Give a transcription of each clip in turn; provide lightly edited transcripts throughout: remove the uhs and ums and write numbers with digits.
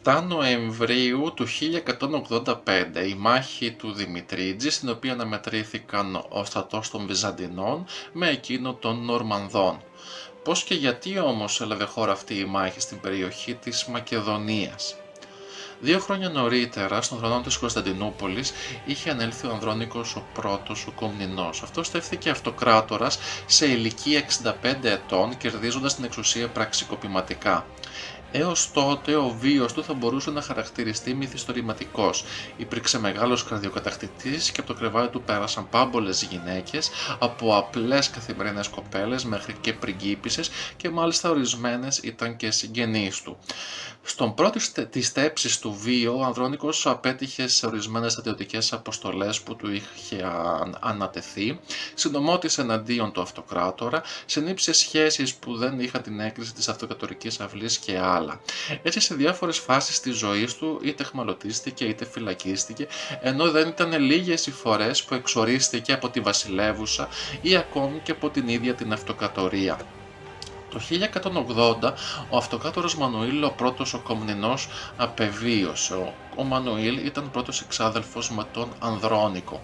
7 Νοεμβρίου του 1185 η μάχη του Δημητρίτζη, στην οποία αναμετρήθηκαν ο στρατός των Βυζαντινών με εκείνο των Νορμανδών. Πώς και γιατί όμως έλαβε χώρα αυτή η μάχη στην περιοχή της Μακεδονίας? 2 χρόνια νωρίτερα, στον θρόνο της Κωνσταντινούπολης, είχε ανέλθει ο Ανδρώνικος ο πρώτος, ο Κομνηνός. Αυτός στέφθηκε αυτοκράτορας σε ηλικία 65 ετών, κερδίζοντας την εξουσία πραξικοπηματικά. Έως τότε ο βίος του θα μπορούσε να χαρακτηριστεί μυθιστορηματικός. Υπήρξε μεγάλος καρδιοκατακτητής και από το κρεβάτι του πέρασαν πάμπολες γυναίκες, από απλές καθημερινές κοπέλες μέχρι και πριγκίπισσες, και μάλιστα ορισμένες ήταν και συγγενείς του. Στον πρώτο της στέψης του βίου, ο Ανδρώνικος απέτυχε σε ορισμένες στρατιωτικές αποστολές που του είχε ανατεθεί, συντομότησε εναντίον του αυτοκράτορα, συνήψε σχέσεις που δεν είχαν την έγκριση της αυτοκρατορικής αυλής και άλλα. Έτσι, σε διάφορες φάσεις της ζωής του, είτε εχμαλωτίστηκε είτε φυλακίστηκε, ενώ δεν ήταν λίγες οι φορές που εξορίστηκε από τη βασιλεύουσα ή ακόμη και από την ίδια την αυτοκρατορία. Το 1180 ο αυτοκράτορας Μανουήλ ο πρώτος ο Κομνηνός απεβίωσε. Ο Μανουήλ ήταν πρώτος εξάδελφος με τον Ανδρώνικο.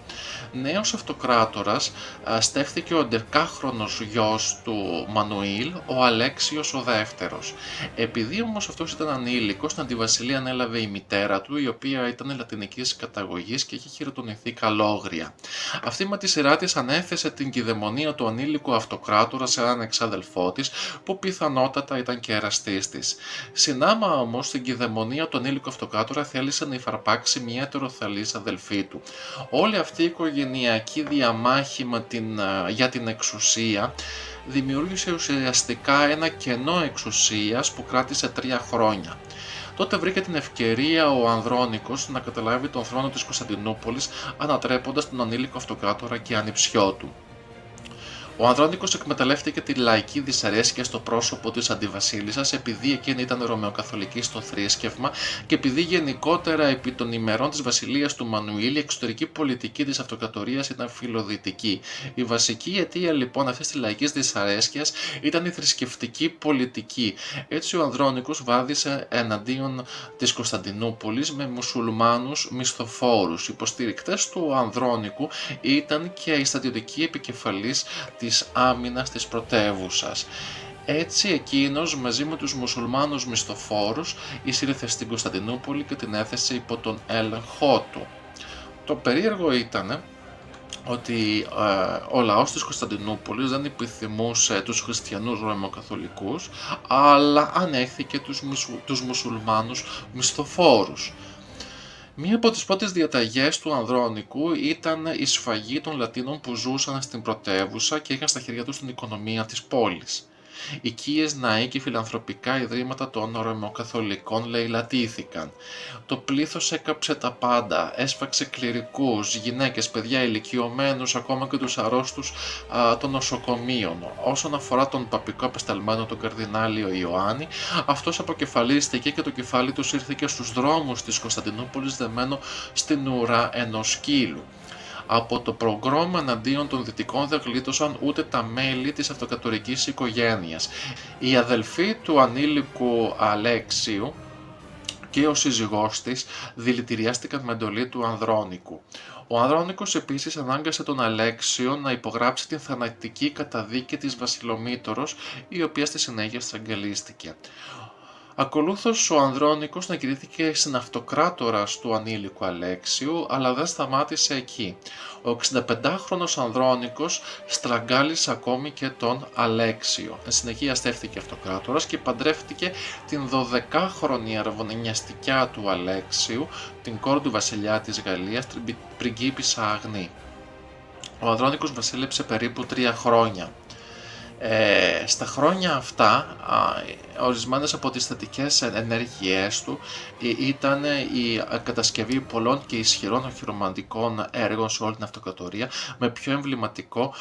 Νέος αυτοκράτορας στέφθηκε ο 11χρονος γιος του Μανουήλ, ο Αλέξιος ο δεύτερος. Επειδή όμως αυτός ήταν ανήλικος, την αντιβασιλεία ανέλαβε η μητέρα του, η οποία ήταν λατινικής καταγωγής και είχε χειροτονηθεί καλόγρια. Αυτή με τη σειρά της ανέθεσε την κυδαιμονία του ανήλικου αυτοκράτορα σε έναν εξάδελφό της, που πιθανότατα ήταν και εραστής της. Συνάμα όμως στην κυδαιμονία του ανήλικου αυτοκράτορα θέλησε να υφαρπάξει μια ετεροθαλής αδελφή του. Όλη αυτή η οικογενειακή διαμάχη για την εξουσία δημιούργησε ουσιαστικά ένα κενό εξουσίας που κράτησε 3 χρόνια. Τότε βρήκε την ευκαιρία ο Ανδρώνικος να καταλάβει τον θρόνο της Κωνσταντινούπολης, ανατρέποντας τον ανήλικο αυτοκράτορα και ανιψιό του. Ο Ανδρώνικος εκμεταλλεύτηκε τη λαϊκή δυσαρέσκεια στο πρόσωπο της αντιβασίλισσας, επειδή εκείνη ήταν ρωμαιοκαθολική στο θρήσκευμα και επειδή γενικότερα επί των ημερών της βασιλείας του Μανουήλ η εξωτερική πολιτική της αυτοκρατορίας ήταν φιλοδυτική. Η βασική αιτία λοιπόν αυτής της λαϊκής δυσαρέσκειας ήταν η θρησκευτική πολιτική. Έτσι ο Ανδρώνικος βάδισε εναντίον της Κωνσταντινούπολης με μουσουλμάνους μισθοφόρους. Υποστηρικτές του Ανδρώνικου ήταν και η στρατιωτική επικεφαλής της άμυνας της πρωτεύουσας. Έτσι εκείνος μαζί με τους μουσουλμάνους μισθοφόρους εισήλθε στην Κωνσταντινούπολη και την έθεσε υπό τον έλεγχό του. Το περίεργο ήταν ότι ο λαός της Κωνσταντινούπολης δεν επιθυμούσε τους χριστιανούς ρωμαιοκαθολικούς, αλλά ανέχθηκε τους μουσουλμάνους μισθοφόρους. Μία από τις πρώτες διαταγές του Ανδρώνικου ήταν η σφαγή των Λατίνων που ζούσαν στην πρωτεύουσα και είχαν στα χέρια τους την οικονομία της πόλης. Οικίες, ναοί και φιλανθρωπικά ιδρύματα των ρωμαιοκαθολικών λαιλατήθηκαν. Το πλήθος έκαψε τα πάντα, έσφαξε κληρικούς, γυναίκες, παιδιά, ηλικιωμένους, ακόμα και τους αρρώστους των νοσοκομείων. Όσον αφορά τον παπικό απεσταλμένο τον καρδινάλιο Ιωάννη, αυτός αποκεφαλίστηκε και το κεφάλι του ήρθε στους δρόμους της Κωνσταντινούπολης δεμένο στην ουρά ενός σκύλου. Από το προγκρόμα εναντίον των Δυτικών δεν γλίτωσαν ούτε τα μέλη της αυτοκρατορικής οικογένειας. Οι αδελφοί του ανήλικου Αλέξιου και ο σύζυγός της δηλητηριάστηκαν με εντολή του Ανδρώνικου. Ο Ανδρώνικος επίσης ανάγκασε τον Αλέξιο να υπογράψει την θανατική καταδίκη της Βασιλομήτωρος, η οποία στη συνέχεια στραγγαλίστηκε. Ακολούθως ο Ανδρώνικος ανακηρύχθηκε συναυτοκράτορας του ανήλικου Αλέξιου, αλλά δεν σταμάτησε εκεί. Ο 65χρονος Ανδρώνικος στραγγάλισε ακόμη και τον Αλέξιο. Εν συνεχεία στέφθηκε αυτοκράτορας και παντρεύτηκε την 12χρονη αραβωνιαστικιά του Αλέξιου, την κόρη του βασιλιά της Γαλλίας, την πριγκίπισσα Αγνή. Ο Ανδρώνικος βασίλεψε περίπου 3 χρόνια. Στα χρόνια αυτά, ορισμένες από τις θετικές ενέργειές του ήταν η κατασκευή πολλών και ισχυρών οχυρομαντικών έργων σε όλη την αυτοκρατορία, με πιο εμβληματικό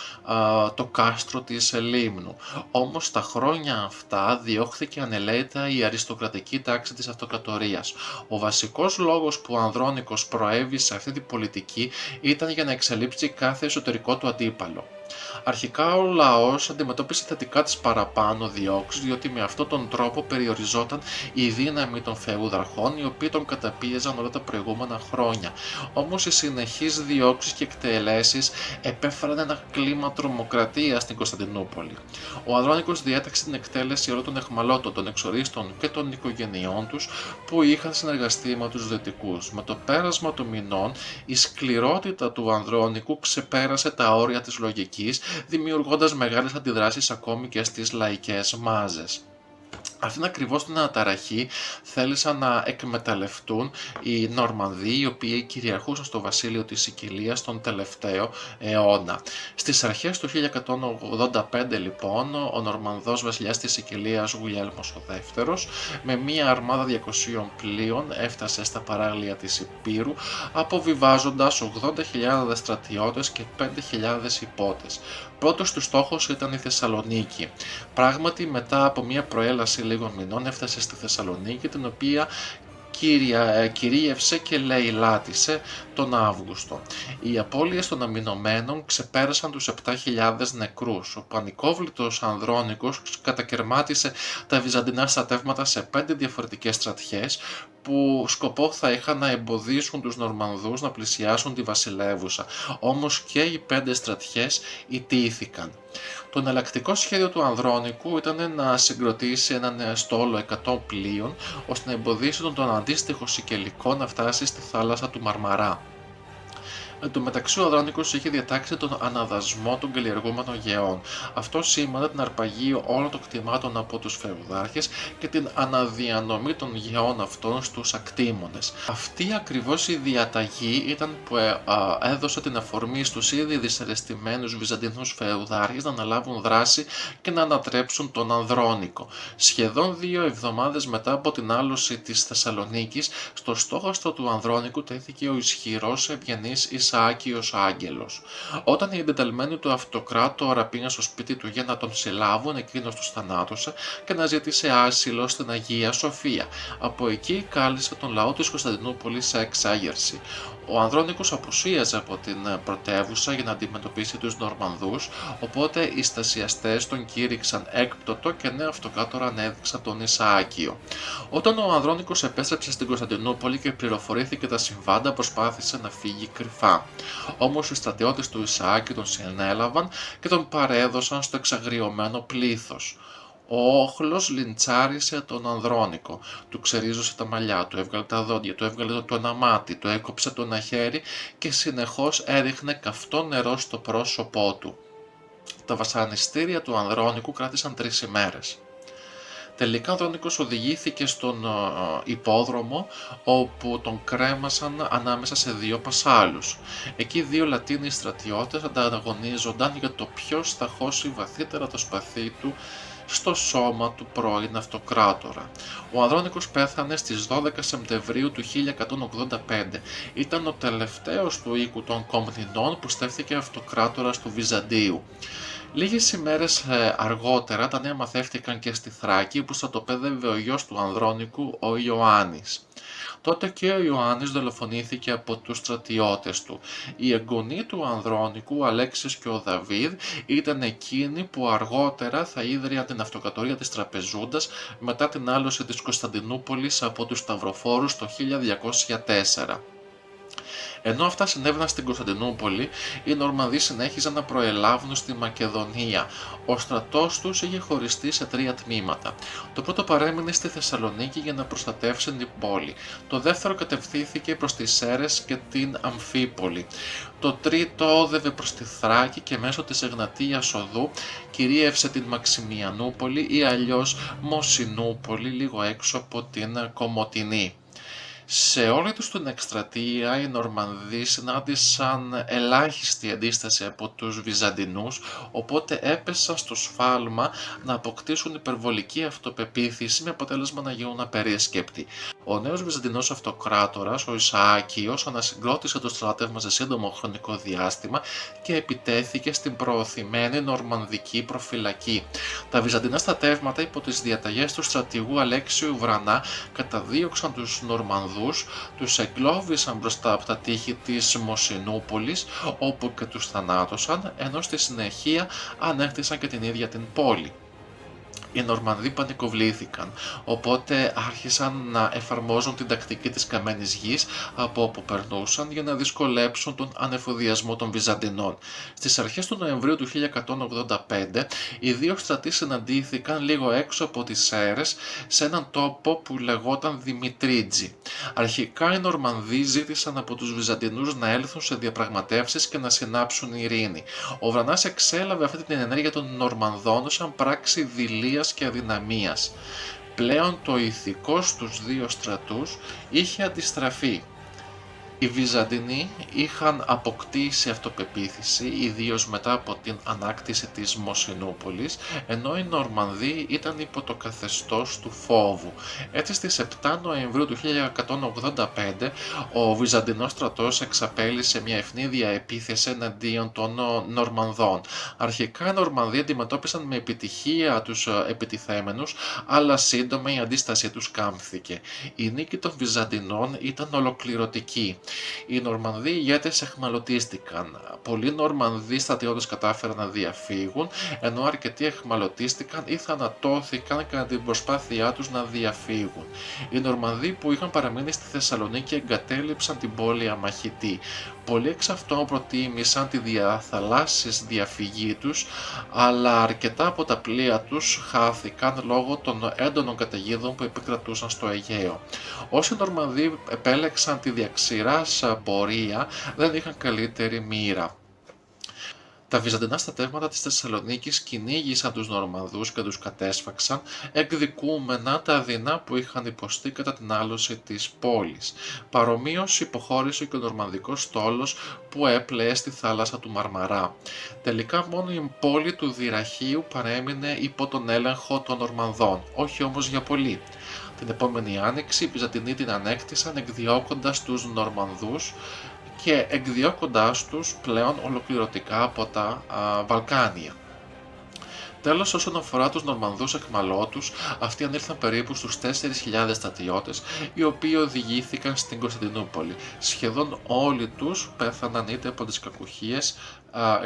το κάστρο της Λίμνου. Όμως στα χρόνια αυτά διώχθηκε ανελαίητα η αριστοκρατική τάξη της αυτοκρατορίας. Ο βασικός λόγος που ο Ανδρώνικος προέβη σε αυτή την πολιτική ήταν για να εξαλείψει κάθε εσωτερικό του αντίπαλο. Αρχικά ο λαός αντιμετώπισε θετικά τις παραπάνω διώξεις, διότι με αυτόν τον τρόπο περιοριζόταν η δύναμη των φεουδαρχών, οι οποίοι τον καταπίεζαν όλα τα προηγούμενα χρόνια. Όμως οι συνεχείς διώξεις και εκτελέσεις επέφεραν ένα κλίμα τρομοκρατίας στην Κωνσταντινούπολη. Ο Ανδρώνικος διέταξε την εκτέλεση όλων των αιχμαλώτων, των εξορίστων και των οικογενειών τους που είχαν συνεργαστεί με τους Δυτικούς. Με το πέρασμα των μηνών, η σκληρότητα του Ανδρώνικου ξεπέρασε τα όρια της λογικής, δημιουργώντας μεγάλες αντιδράσεις ακόμη και στις λαϊκές μάζες. Αυτήν ακριβώς την αναταραχή θέλησαν να εκμεταλλευτούν οι Νορμανδοί, οι οποίοι κυριαρχούσαν στο βασίλειο της Σικιλίας τον τελευταίο αιώνα. Στις αρχές του 1185 λοιπόν, ο Νορμανδός βασιλιάς της Σικιλίας Γουλιέλμος ο δεύτερος, με μία αρμάδα 200 πλοίων έφτασε στα παράλια της Υπήρου, αποβιβάζοντας 80.000 στρατιώτες και 5.000 υπότες. Πρώτος του στόχος ήταν η Θεσσαλονίκη. Πράγματι, μετά από μια προέλαση λίγων μηνών έφτασε στη Θεσσαλονίκη, την οποία κυρίευσε και λαιλάτισε τον Αύγουστο. Οι απώλειες των αμυνωμένων ξεπέρασαν τους 7.000 νεκρούς. Ο πανικόβλητος Ανδρώνικος κατακερμάτισε τα βυζαντινά στρατεύματα σε 5 διαφορετικές στρατιές, που σκοπό θα είχαν να εμποδίσουν τους Νορμανδούς να πλησιάσουν τη βασιλεύουσα. Όμως και οι 5 στρατιές ιτήθηκαν. Το εναλλακτικό σχέδιο του Ανδρώνικου ήταν να συγκροτήσει έναν στόλο 100 πλοίων, ώστε να εμποδίσει τον αντίστοιχο Σικελικό να φτάσει στη θάλασσα του Μαρμαρά. Εν τω μεταξύ, ο Ανδρώνικος είχε διατάξει τον αναδασμό των καλλιεργούμενων γεών. Αυτό σήμανε την αρπαγή όλων των κτημάτων από τους φεουδάρχες και την αναδιανομή των γεών αυτών στους ακτήμονες. Αυτή ακριβώς η διαταγή ήταν που έδωσε την αφορμή στους ήδη δυσαρεστημένους βυζαντινούς φεουδάρχες να αναλάβουν δράση και να ανατρέψουν τον Ανδρώνικο. Σχεδόν 2 εβδομάδες μετά από την άλωση της Θεσσαλονίκης, στο στόχαστρο του Ανδρώνικου τέθηκε ο ισχυρός ευγενής Ισαάκιος Άγγελος. Όταν οι εντεταλμένοι του αυτοκράτορα πήγαν στο σπίτι του για να τον συλλάβουν, εκείνος τους θανάτωσε και να ζήτησε άσυλο στην Αγία Σοφία. Από εκεί κάλεσε τον λαό της Κωνσταντινούπολης σε εξάγερση. Ο Ανδρώνικος απουσίαζε από την πρωτεύουσα για να αντιμετωπίσει τους Νορμανδούς, οπότε οι στασιαστές τον κήρυξαν έκπτωτο και νέο αυτοκράτορα ανέδειξαν τον Ισαάκιο. Όταν ο Ανδρώνικος επέστρεψε στην Κωνσταντινούπολη και πληροφορήθηκε τα συμβάντα, προσπάθησε να φύγει κρυφά. Όμως οι στρατιώτες του Ισαάκιου τον συνέλαβαν και τον παρέδωσαν στο εξαγριωμένο πλήθος. Ο όχλος λιντσάρισε τον Ανδρώνικο, του ξερίζωσε τα μαλλιά, του έβγαλε τα δόντια, του έβγαλε το ένα μάτι, του έκοψε το ένα χέρι και συνεχώς έριχνε καυτό νερό στο πρόσωπό του. Τα βασανιστήρια του Ανδρώνικου κράτησαν 3 ημέρες. Τελικά ο Ανδρώνικος οδηγήθηκε στον υπόδρομο, όπου τον κρέμασαν ανάμεσα σε 2 πασάλους. Εκεί 2 Λατίνοι στρατιώτες ανταγωνίζονταν για το ποιος θα χώσει βαθύτερα το σπαθί του στο σώμα του πρώην αυτοκράτορα. Ο Ανδρώνικος πέθανε στις 12 Σεπτεμβρίου του 1185. Ήταν ο τελευταίος του οίκου των Κομνηνών που στέφθηκε αυτοκράτορας του Βυζαντίου. Λίγες ημέρες αργότερα τα νέα μαθεύτηκαν και στη Θράκη, που στρατοπέδευε ο γιος του Ανδρώνικου, ο Ιωάννης. Τότε και ο Ιωάννης δολοφονήθηκε από τους στρατιώτες του. Οι εγγονοί του Ανδρώνικου, ο Αλέξης και ο Δαβίδ, ήταν εκείνοι που αργότερα θα ίδρυαν την αυτοκρατορία της Τραπεζούντας μετά την άλωση της Κωνσταντινούπολης από τους Σταυροφόρους το 1204. Ενώ αυτά συνέβαιναν στην Κωνσταντινούπολη, οι Νορμανδοί συνέχιζαν να προελάβουν στη Μακεδονία. Ο στρατός τους είχε χωριστεί σε 3 τμήματα. Το πρώτο παρέμεινε στη Θεσσαλονίκη για να προστατεύσει την πόλη. Το δεύτερο κατευθύνθηκε προς τις Σέρρες και την Αμφίπολη. Το τρίτο όδευε προς τη Θράκη και μέσω της Εγνατίας Οδού κυρίευσε την Μαξιμιανούπολη ή αλλιώς Μοσινούπολη, λίγο έξω από την Κομοτηνή. Σε όλη τους την εκστρατεία οι Νορμανδοί συνάντησαν ελάχιστη αντίσταση από τους Βυζαντινούς, οπότε έπεσαν στο σφάλμα να αποκτήσουν υπερβολική αυτοπεποίθηση με αποτέλεσμα να γίνουν απερίσκεπτοι. Ο νέος Βυζαντινός αυτοκράτορας, ο Ισαάκιος, ανασυγκρότησε το στράτευμα σε σύντομο χρονικό διάστημα και επιτέθηκε στην προωθημένη νορμανδική προφυλακή. Τα βυζαντινά στρατεύματα υπό τις διαταγές του στρατηγού Αλέξιου Βρανά καταδίωξαν τους Νορμανδούς, τους εγκλώβησαν μπροστά από τα τείχη της Μοσυνούπολης, όπου και τους θανάτωσαν, ενώ στη συνεχεία ανέκτησαν και την ίδια την πόλη. Οι Νορμανδοί πανικοβλήθηκαν, οπότε άρχισαν να εφαρμόζουν την τακτική της καμένης γης από όπου περνούσαν για να δυσκολέψουν τον ανεφοδιασμό των Βυζαντινών. Στις αρχές του Νοεμβρίου του 1185, οι δύο στρατοί συναντήθηκαν λίγο έξω από τις Σέρρες σε έναν τόπο που λεγόταν Δημητρίτζι. Αρχικά οι Νορμανδοί ζήτησαν από τους Βυζαντινούς να έλθουν σε διαπραγματεύσεις και να συνάψουν ειρήνη. Ο Βρανάς εξέλαβε αυτή την ενέργεια των Νορμανδών σαν πράξη δειλίας και αδυναμίας. Πλέον το ηθικό στους δύο στρατούς είχε αντιστραφεί. Οι Βυζαντινοί είχαν αποκτήσει αυτοπεποίθηση, ιδίως μετά από την ανάκτηση της Μοσυνούπολης, ενώ οι Νορμανδοί ήταν υπό το καθεστώς του φόβου. Έτσι στις 7 Νοεμβρίου του 1185 ο Βυζαντινός στρατός εξαπέλυσε μια ευνίδια επίθεση εναντίον των Νορμανδών. Αρχικά οι Νορμανδοί αντιμετώπισαν με επιτυχία τους επιτιθέμενους, αλλά σύντομα η αντίστασή τους κάμφθηκε. Η νίκη των Βυζαντινών ήταν ολοκληρωτική. Οι Νορμανδοί ηγέτες εχμαλωτίστηκαν. Πολλοί Νορμανδοί στρατιώτες κατάφεραν να διαφύγουν, ενώ αρκετοί εχμαλωτίστηκαν ή θανατώθηκαν κατά την προσπάθειά τους να διαφύγουν. Οι Νορμανδοί που είχαν παραμείνει στη Θεσσαλονίκη εγκατέλειψαν την πόλη αμαχητή. Πολλοί εξ αυτών προτίμησαν τη διαθαλάσσης διαφυγή τους, αλλά αρκετά από τα πλοία τους χάθηκαν λόγω των έντονων καταιγίδων που επικρατούσαν στο Αιγαίο. Όσοι Νορμανδοί επέλεξαν τη διαξηράς πορεία δεν είχαν καλύτερη μοίρα. Τα βυζαντινά στρατεύματα της Θεσσαλονίκης κυνήγησαν τους Νορμανδούς και τους κατέσφαξαν, εκδικούμενα τα δεινά που είχαν υποστεί κατά την άλωση της πόλης. Παρομοίως υποχώρησε και ο Νορμανδικός στόλος που έπλεε στη θάλασσα του Μαρμαρά. Τελικά μόνο η πόλη του Δυραχείου παρέμεινε υπό τον έλεγχο των Νορμανδών, όχι όμως για πολύ. Την επόμενη άνοιξη οι Βυζαντινοί την ανέκτησαν εκδιώκοντας τους Νορμανδούς και εκδιώκοντάς τους πλέον ολοκληρωτικά από τα Βαλκάνια. Τέλος, όσον αφορά τους Νορμανδούς εχμαλώτους, αυτοί ανήλθαν περίπου στους 4.000 στρατιώτες, οι οποίοι οδηγήθηκαν στην Κωνσταντινούπολη. Σχεδόν όλοι τους πέθαναν είτε από τις κακουχίες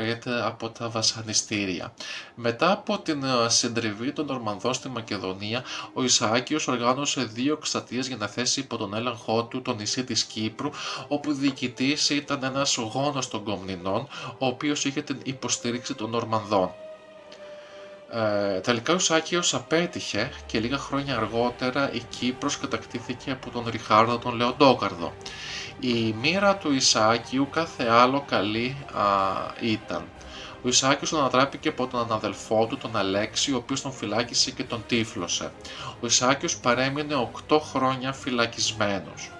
είτε από τα βασανιστήρια. Μετά από την συντριβή των Νορμανδών στη Μακεδονία, ο Ισαάκιος οργάνωσε 2 εκστρατείες για να θέσει υπό τον έλεγχό του το νησί της Κύπρου, όπου διοικητής ήταν ένας γόνος των Κομνηνών, ο οποίος είχε την υποστήριξη των Νορμανδών. Τελικά ο Ισαάκιος απέτυχε και λίγα χρόνια αργότερα η Κύπρος κατακτήθηκε από τον Ριχάρδο τον Λεοντόκαρδο. Η μοίρα του Ισαάκιου κάθε άλλο καλή ήταν. Ο Ισαάκιος τον ανατράπηκε από τον αδελφό του, τον Αλέξη, ο οποίος τον φυλάκισε και τον τύφλωσε. Ο Ισαάκιος παρέμεινε 8 χρόνια φυλακισμένος.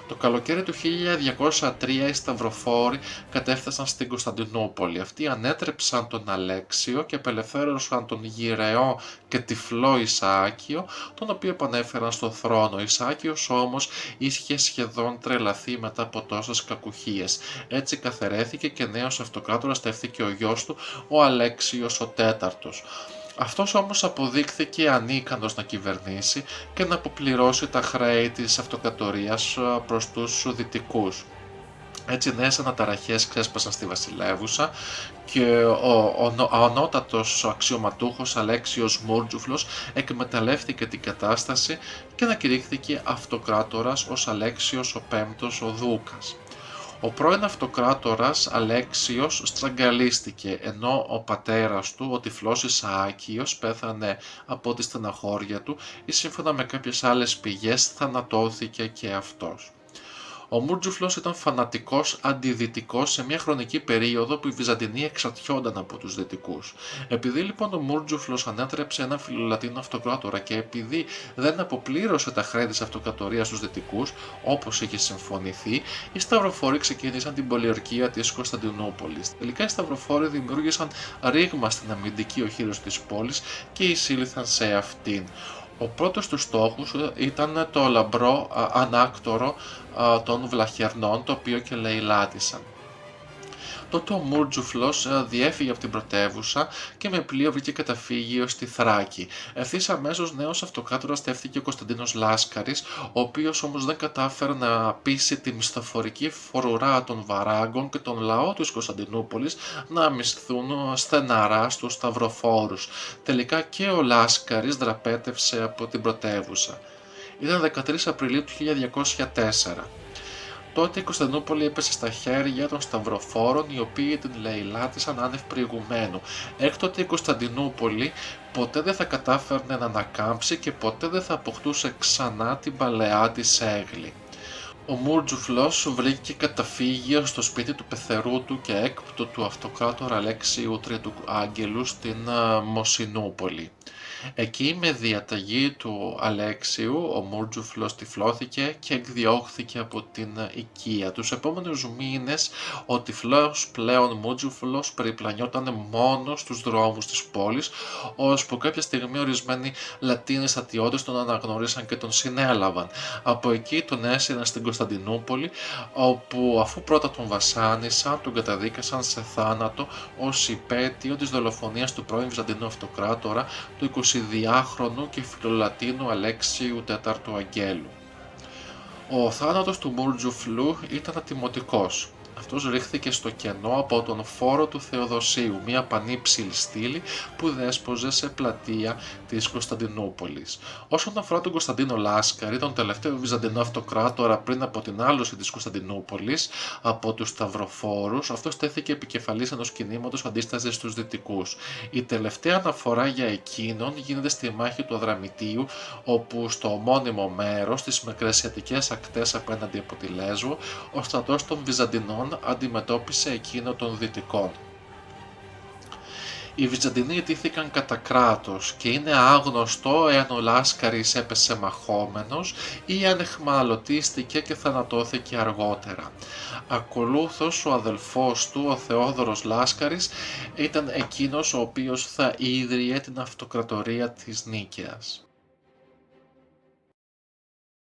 Το καλοκαίρι του 1203 οι Σταυροφόροι κατέφτασαν στην Κωνσταντινούπολη. Αυτοί ανέτρεψαν τον Αλέξιο και απελευθέρωσαν τον γυρεό και τυφλό Ισαάκιο, τον οποίο επανέφεραν στο θρόνο. Ο Ισαάκιος όμως είχε σχεδόν τρελαθεί μετά από τόσες κακουχίες. Έτσι καθαιρέθηκε και νέος αυτοκράτορας τεύθηκε ο γιος του, ο Αλέξιος ο τέταρτος. Αυτός όμως αποδείχθηκε ανίκανος να κυβερνήσει και να αποπληρώσει τα χρέη της αυτοκρατορίας προς τους Δυτικούς. Έτσι νέες αναταραχές ξέσπασαν στη βασιλεύουσα και ο ανώτατος αξιωματούχος Αλέξιος Μούρτζουφλος εκμεταλλεύτηκε την κατάσταση και ανακηρύχθηκε αυτοκράτορας ως Αλέξιος ο Πέμπτος ο Δούκας. Ο πρώην αυτοκράτορας Αλέξιος στραγγαλίστηκε, ενώ ο πατέρας του, ο τυφλός Ισαάκιος, πέθανε από τη στεναχώρια του ή σύμφωνα με κάποιες άλλες πηγές θανατώθηκε και αυτός. Ο Μούρτζουφλος ήταν φανατικός αντιδυτικός σε μια χρονική περίοδο που οι Βυζαντινοί εξαρτιόνταν από τους Δυτικούς. Επειδή λοιπόν ο Μούρτζουφλος ανέτρεψε έναν φιλολατίνο αυτοκράτορα και επειδή δεν αποπλήρωσε τα χρέη της αυτοκρατορίας στους Δυτικούς, όπως είχε συμφωνηθεί, οι Σταυροφόροι ξεκίνησαν την πολιορκία της Κωνσταντινούπολης. Τελικά οι Σταυροφόροι δημιούργησαν ρήγμα στην αμυντική οχύρωση της πόλης και εισήλθαν σε αυτήν. Ο πρώτος τους στόχους ήταν το λαμπρό ανάκτορο των Βλαχερνών, το οποίο και λαιλάτισαν. Τότε ο Μούρτζουφλος διέφυγε από την πρωτεύουσα και με πλοίο βρήκε καταφύγιο στη Θράκη. Ευθύς αμέσως νέος αυτοκράτορας στέφθηκε ο Κωνσταντίνος Λάσκαρης, ο οποίος όμως δεν κατάφερε να πείσει τη μισθοφορική φορουρά των Βαράγκων και τον λαό της Κωνσταντινούπολης να μισθούν στεναρά στους σταυροφόρους. Τελικά και ο Λάσκαρης δραπέτευσε από την πρωτεύουσα. Ήταν 13 Απριλίου του 1204. Τότε η Κωνσταντινούπολη έπεσε στα χέρια των σταυροφόρων, οι οποίοι την λαιλάτισαν άνευ προηγουμένου. Έκτοτε η Κωνσταντινούπολη ποτέ δεν θα κατάφερνε να ανακάμψει και ποτέ δεν θα αποκτούσε ξανά την παλαιά της έγλη. Ο Μούρτζουφλος βρήκε καταφύγιο στο σπίτι του πεθερού του και έκπτου του αυτοκράτορα Αλέξιου Τρίτου Άγγελου στην Μοσυνούπολη. Εκεί με διαταγή του Αλέξιου ο Μούρτζουφλος τυφλώθηκε και εκδιώχθηκε από την οικία. Τους επόμενους μήνες ο τυφλός πλέον Μούρτζουφλος περιπλανιόταν μόνο στους δρόμους της πόλης, ώσπου κάποια στιγμή ορισμένοι Λατίνοι στρατιώτες τον αναγνώρισαν και τον συνέλαβαν. Από εκεί τον έσυραν στην Κωνσταντινούπολη, όπου αφού πρώτα τον βασάνισαν, τον καταδίκασαν σε θάνατο ως υπέτειο της δολοφονίας του πρώην Βυζαντινού αυτοκράτορα, του 22χρονου και φιλολατίνου Αλέξιου IV Αγγέλου. Ο θάνατος του Μούρτζουφλου ήταν ατιμωτικός. Αυτός ρίχθηκε στο κενό από τον φόρο του Θεοδοσίου, μια πανύψηλη στήλη που δέσποζε σε πλατεία της Κωνσταντινούπολης. Όσον αφορά τον Κωνσταντίνο Λάσκαρη, τον τελευταίο Βυζαντινό αυτοκράτορα πριν από την άλωση της Κωνσταντινούπολης από τους σταυροφόρους, αυτός τέθηκε επικεφαλής ενός κινήματος αντίστασης στους δυτικούς. Η τελευταία αναφορά για εκείνον γίνεται στη μάχη του Αδραμητίου, όπου στο ομώνυμο μέρος, στις Μικρασιατικές ακτές απέναντι από τη Λέσβο, ο στρατός των Βυζαντινών αντιμετώπισε εκείνο των Δυτικών. Οι Βυζαντινοί ιτήθηκαν κατά κράτος και είναι άγνωστο εάν ο Λάσκαρης έπεσε μαχόμενος ή αν εχμαλωτίστηκε και θανατώθηκε αργότερα. Ακολούθως ο αδελφός του, ο Θεόδωρος Λάσκαρης, ήταν εκείνος ο οποίος θα ίδρυε την αυτοκρατορία της Νίκαιας.